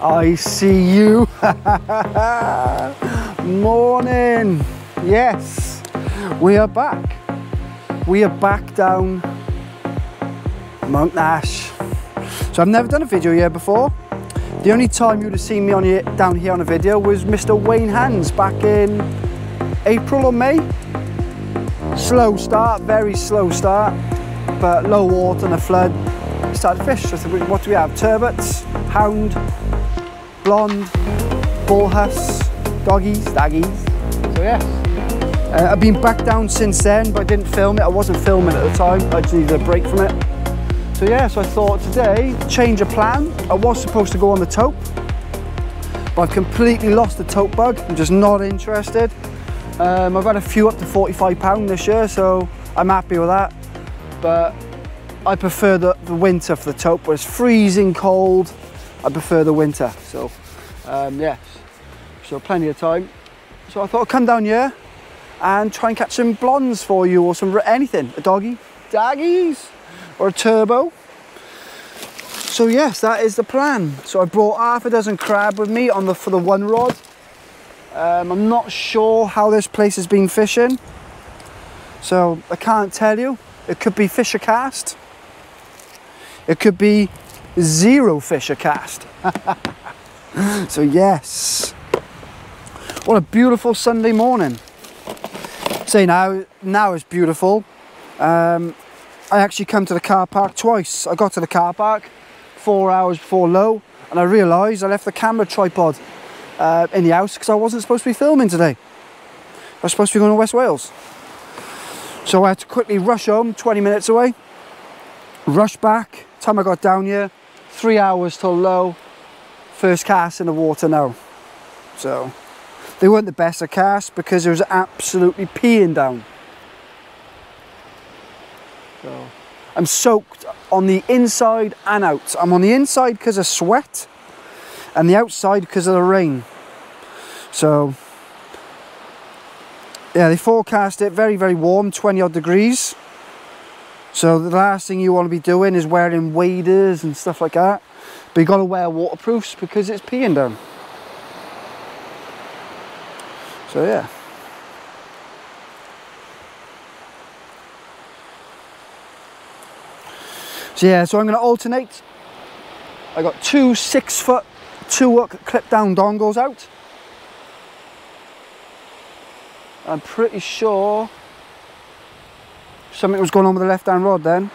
I see you. Morning. Yes, we are back. We are back down Monknash. So I've never done a video here before. The only time you'd have seen me down here on a video was Mr. Wayne Hands back in April or May. Slow start, very slow start, but low water and a flood. Started to fish. So I said, what do we have? Turbots, hound, blonde, bullhuss, doggies. So yeah, I've been back down since then, but I didn't film it. I wasn't filming at the time. I just needed a break from it. So yeah, so I thought today, change of plan. I was supposed to go on the tope, but I've completely lost the tope bug. I'm just not interested. I've had a few up to 45 pound this year, so I'm happy with that. But I prefer the winter for the tope, where it's freezing cold. I prefer the winter, so yeah, so plenty of time. So I thought I'd come down here and try and catch some blondes for you, or some anything, a doggy, daggies, or a turbo. So yes, that is the plan. So I brought half a dozen crab with me for the one rod. I'm not sure how this place has been fishing, so I can't tell you. It could be fisher cast. It could be zero fisher cast. So yes, what a beautiful Sunday morning. Say now it's beautiful. I actually come to the car park twice. I got to the car park 4 hours before low, and I realised I left the camera tripod in the house because I wasn't supposed to be filming today. I was supposed to be going to West Wales. So I had to quickly rush home, 20 minutes away, rush back. Time I got down here, 3 hours till low, first cast in the water now. So they weren't the best of casts because it was absolutely peeing down. So I'm soaked on the inside and out. I'm on the inside because of sweat and the outside because of the rain. So yeah, they forecast it very, very warm, 20 odd degrees. So the last thing you want to be doing is wearing waders and stuff like that. But you got to wear waterproofs because it's peeing down. So yeah. So yeah, so I'm going to alternate. I got two 6-foot 2-hook clip down dongles out. I'm pretty sure something was going on with the left hand rod then.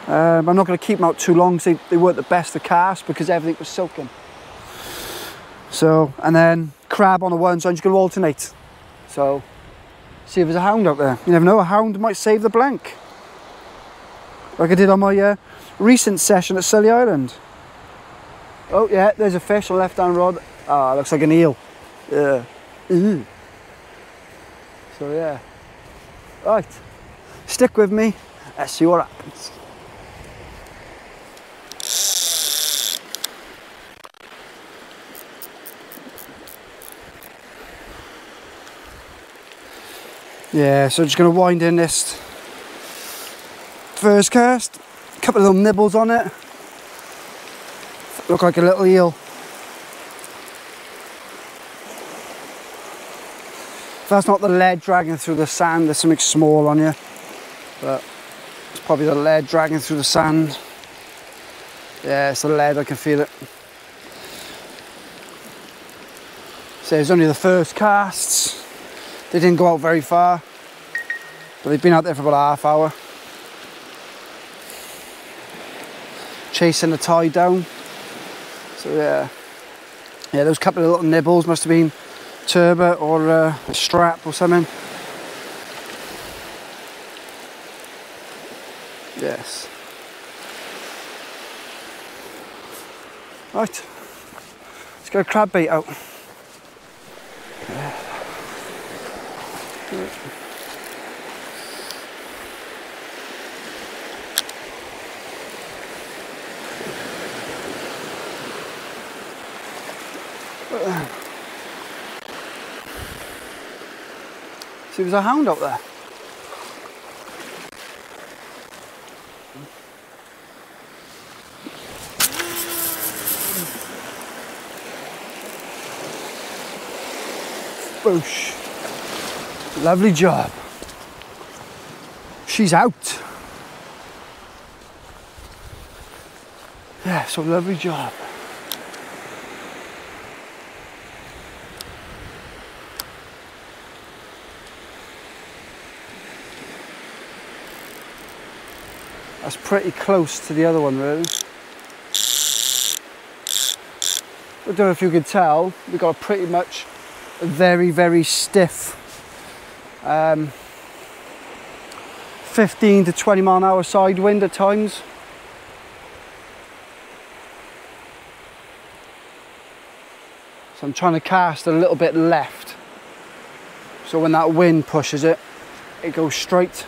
I'm not going to keep them out too long because they weren't the best to cast because everything was soaking. So, and then crab on the one, so I'm just going to alternate. So, see if there's a hound out there. You never know, a hound might save the blank. Like I did on my recent session at Sully Island. Oh yeah, there's a fish on the left hand rod. Ah, looks like an eel. Yeah. So yeah. Right. Stick with me, let's see what happens. Yeah, so just going to wind in this first cast. A couple of little nibbles on it. Look like a little eel. If that's not the lead dragging through the sand, there's something small on you. But it's probably the lead dragging through the sand. Yeah, it's the lead, I can feel it. So it's only the first casts. They didn't go out very far, but they've been out there for about a half hour. Chasing the tide down. So yeah, there was a couple of little nibbles, must have been turbot or a strap or something. Yes. Right, let's get a crab bait out. See, there's a hound up there. Boosh. Lovely job. She's out. Yeah, so lovely job. That's pretty close to the other one, really. I don't know if you could tell, we've got pretty much a very, very stiff 15 to 20 mile an hour side wind at times. So I'm trying to cast a little bit left. So when that wind pushes it, it goes straight.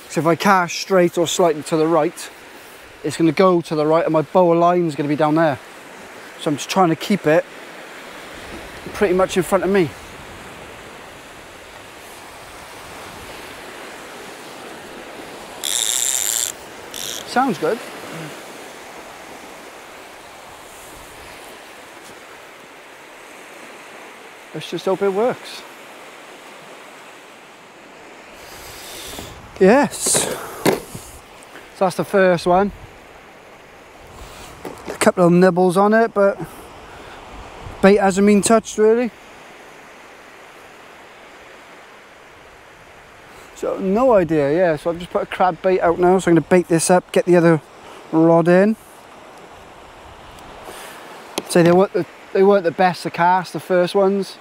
So if I cast straight or slightly to the right, it's going to go to the right and my bow of line is going to be down there. So I'm just trying to keep it pretty much in front of me. Sounds good. Let's just hope it works. Yes. So that's the first one. A couple of nibbles on it, but bait hasn't been touched really. So no idea, yeah. So I've just put a crab bait out now, so I'm going to bait this up, get the other rod in. So they weren't the best to cast, the first ones.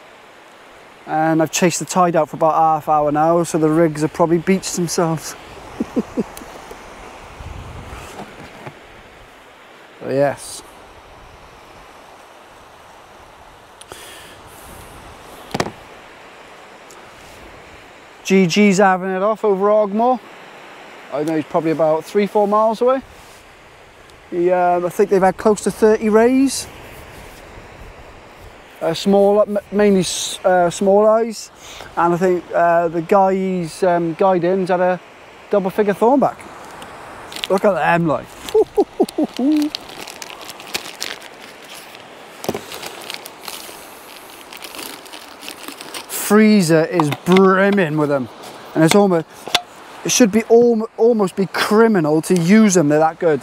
And I've chased the tide out for about half hour now, so the rigs have probably beached themselves. So yes. GG's having it off over Ogmore. I know he's probably about 3-4 miles away. I think they've had close to 30 rays. Mainly small eyes, and I think the guy he's guiding's had a double figure thornback. Look at them, like. Freezer is brimming with them, and it should be almost be criminal to use them. They're that good.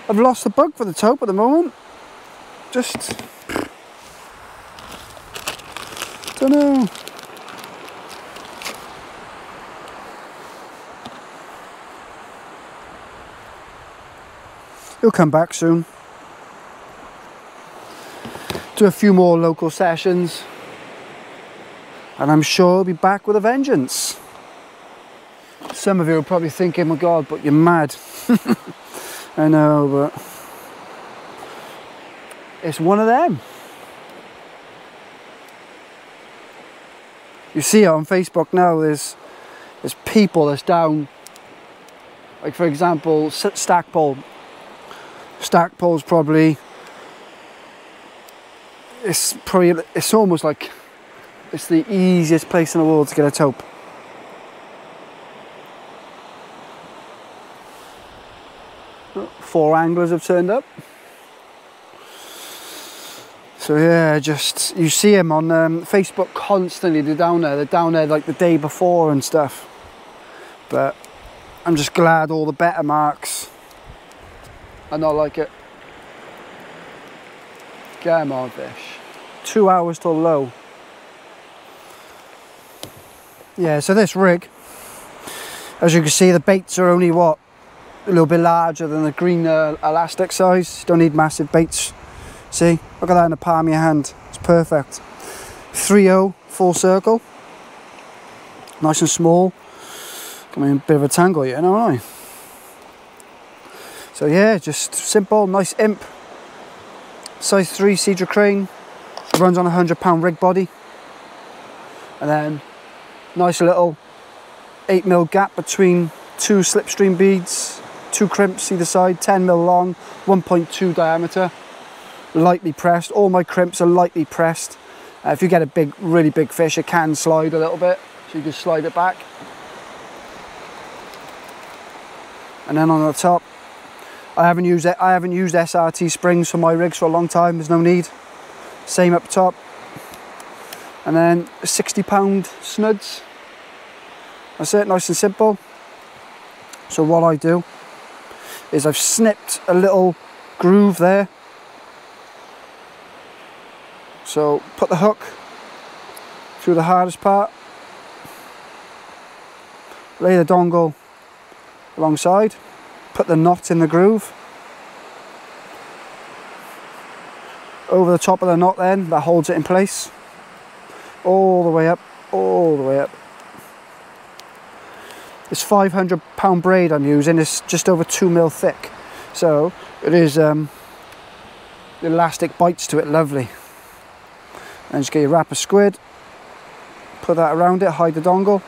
I've lost the bug for the taupe at the moment. Just don't know. He'll come back soon. Do a few more local sessions, and I'm sure he'll be back with a vengeance. Some of you are probably thinking, "My God, but you're mad." I know, but it's one of them. You see it on Facebook now, there's people that's down, like for example, Stackpole. Stackpole's probably, it's almost like it's the easiest place in the world to get a taupe. Four anglers have turned up. So yeah, just you see them on Facebook constantly. They're down there like the day before and stuff. But I'm just glad all the better marks are not like it. Come on, fish. 2 hours till low. Yeah, so this rig, as you can see, the baits are only what, a little bit larger than the green elastic size. Don't need massive baits. See, look at that in the palm of your hand. It's perfect. 3-0 full circle. Nice and small. Got me in a bit of a tangle here, don't I? So yeah, just simple, nice imp. Size 3 Cedar crane. Runs on a 100-pound rig body. And then nice little 8mm gap between two slipstream beads. 2 crimps either side, 10mm long, 1.2 diameter, lightly pressed. All my crimps are lightly pressed. If you get a really big fish, it can slide a little bit, so you can slide it back. And then on the top, I haven't used SRT springs for my rigs for a long time. There's no need. Same up top. And then 60-pound snuds. That's it, nice and simple. So what I do is I've snipped a little groove there. So put the hook through the hardest part. Lay the dongle alongside. Put the knot in the groove. Over the top of the knot then, that holds it in place. All the way up, all the way up. This 500-pound braid I'm using is just over 2mm thick. So it is, the elastic bites to it lovely. And just get your wrap of squid, put that around it, hide the dongle.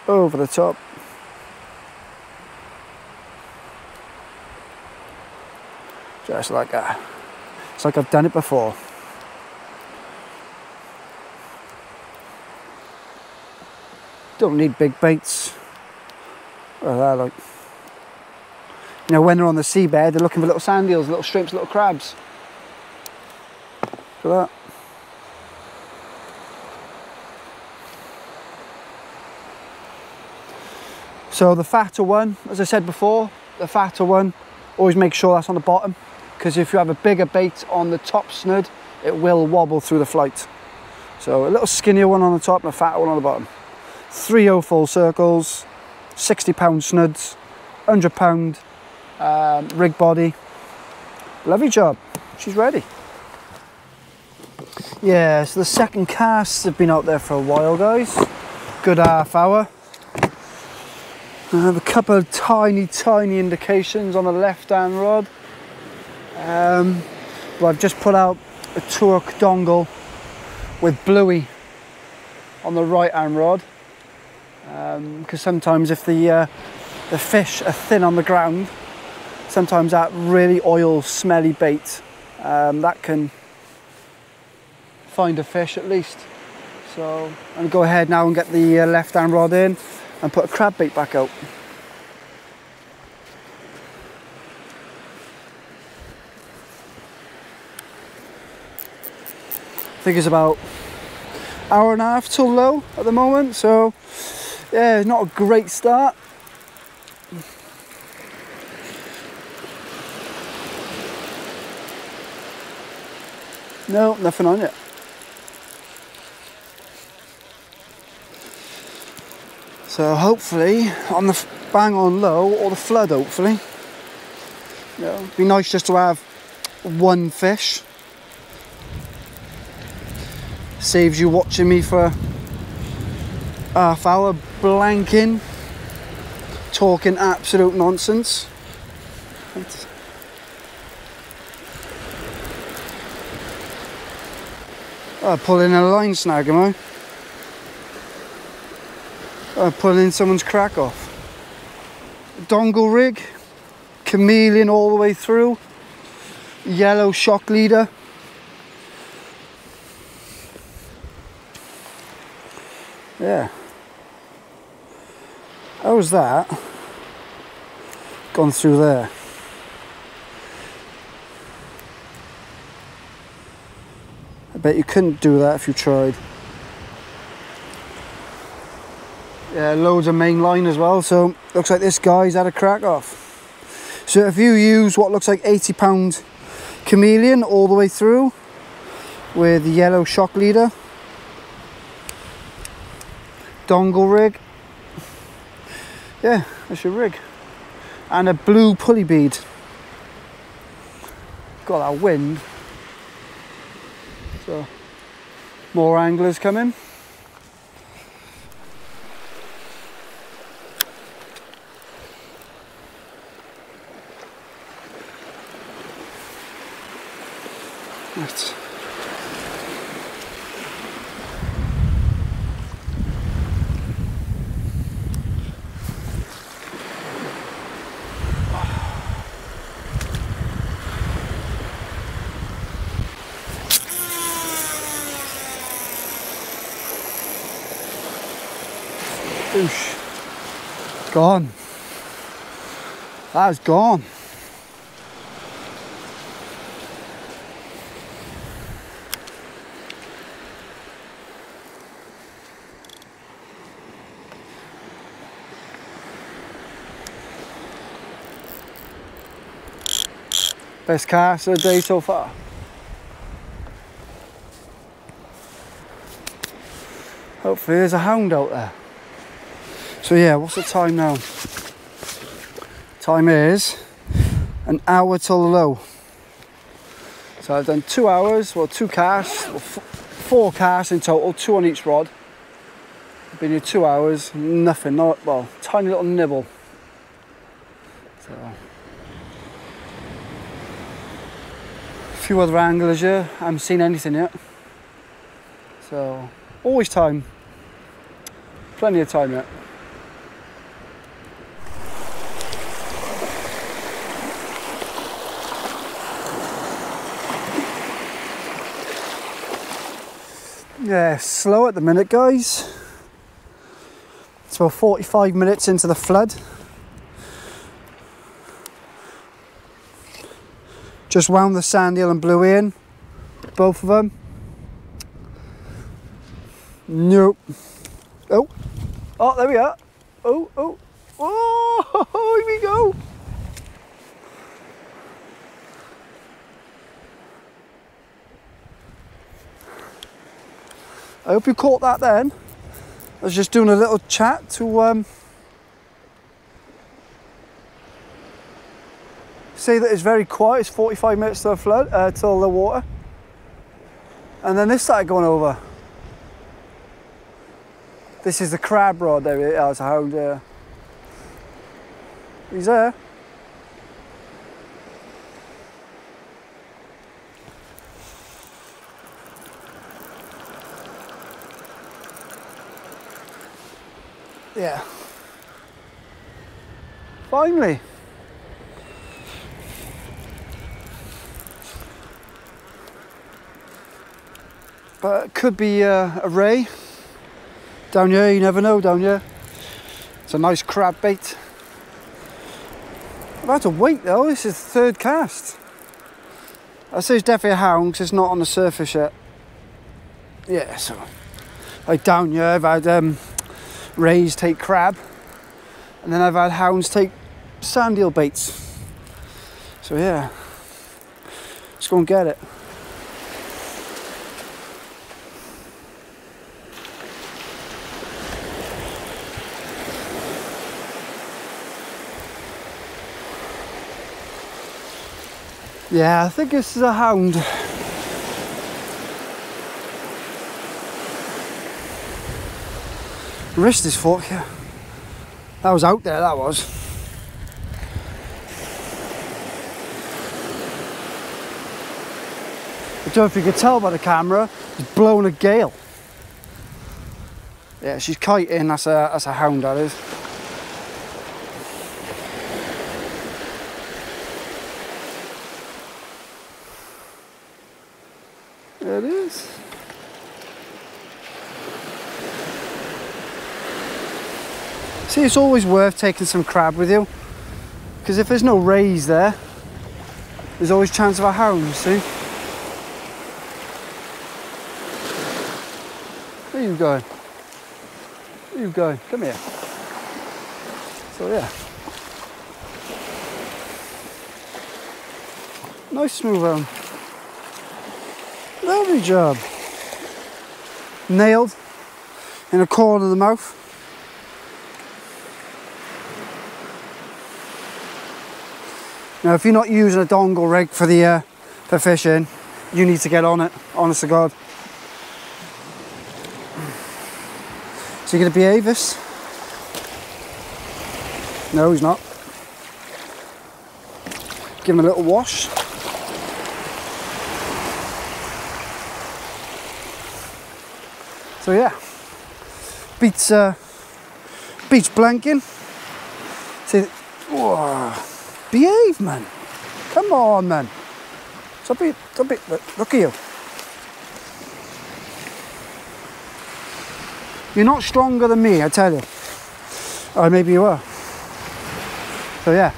Over the top. Just like that. It's like I've done it before. Don't need big baits. What are that like? You know, when they're on the seabed, they're looking for little sand eels, little shrimps, little crabs. Look at that. So the fatter one, as I said before, the fatter one, always make sure that's on the bottom, because if you have a bigger bait on the top snud, it will wobble through the flight. So a little skinnier one on the top and a fatter one on the bottom. 3/0 full circles, 60-pound snuds, 100-pound rig body. Lovely job. She's ready. Yeah, so the second casts have been out there for a while, guys. Good half hour. I have a couple of tiny indications on the left-hand rod. But I've just put out a torque dongle with bluey on the right-hand rod. Because sometimes if the fish are thin on the ground, sometimes that really oil smelly bait, that can find a fish at least. So I'm going to go ahead now and get the left-hand rod in and put a crab bait back out. I think it's about an hour and a half till low at the moment, so yeah, not a great start. No, nothing on yet. So hopefully on the bang on low, or the flood hopefully. You know, it'd be nice just to have one fish. Saves you watching me for half hour blanking, talking absolute nonsense. I'm pulling a line snag, am I? I'm pulling someone's crack off. Dongle rig, chameleon all the way through, yellow shock leader. Yeah. How's that gone through there? I bet you couldn't do that if you tried. Yeah, loads of main line as well, so looks like this guy's had a crack off. So if you use what looks like 80-pound chameleon all the way through with the yellow shock leader, dongle rig, yeah, that's your rig. And a blue pulley bead. Got that wind. So, more anglers coming. Right. Oosh. Gone. That's gone. Best cast of the day so far. Hopefully there's a hound out there. So yeah, what's the time now? Time is an hour till the low. So I've done 2 hours, well 2 casts, well, 4 casts in total, 2 on each rod. I've been here 2 hours, nothing, not, well, tiny little nibble. So, a few other anglers here, I haven't seen anything yet. So, always time, plenty of time yet. Yeah, slow at the minute, guys. It's about 45 minutes into the flood. Just wound the sandhill and blue in, both of them. Nope. Oh, oh, there we are. Oh, oh, oh, here we go. I hope you caught that then. I was just doing a little chat to say that it's very quiet. It's 45 minutes till the flood, till the water. And then this started going over. This is the crab rod. There it is, a hound there. He's there. Yeah. Finally. But it could be a ray. Down here, you never know down here. It's a nice crab bait. I've had to wait though, this is the 3rd cast. I say it's definitely a hound because it's not on the surface yet. Yeah, so like down here I've had rays take crab, and then I've had hounds take sandhill baits. So yeah, let's go and get it. Yeah, I think this is a hound. Wrist is fucked, yeah. That was out there, that was. I don't know if you could tell by the camera, it's blowing a gale. Yeah, she's kiting, that's a hound, that is. There it is. See, it's always worth taking some crab with you, because if there's no rays there, there's always a chance of a hound, see? Where are you going? Where are you going? Come here. So yeah. Nice smooth arm. Lovely job. Nailed in the corner of the mouth. Now, if you're not using a dongle rig for the for fishing, you need to get on it. Honest to God. Is he going to behave this? No, he's not. Give him a little wash. So yeah, beats blanking. See, whoa, behave, man. Come on, man. Stop it. Look at you. You're not stronger than me, I tell you. Or maybe you are. So yeah,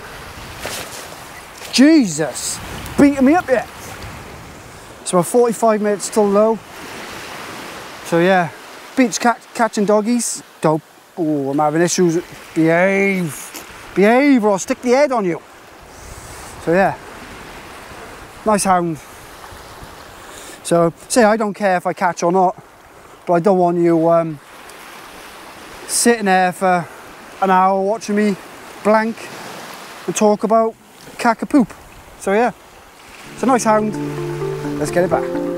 Jesus, beating me up yet. It's about 45 minutes till low. So yeah, beach catching doggies. Dope. Oh, I'm having issues. Behave. Behave or I'll stick the head on you. So yeah, nice hound. So say I don't care if I catch or not, but I don't want you sitting there for an hour watching me blank and talk about cack-a-poop. So yeah, it's a nice hound. Let's get it back.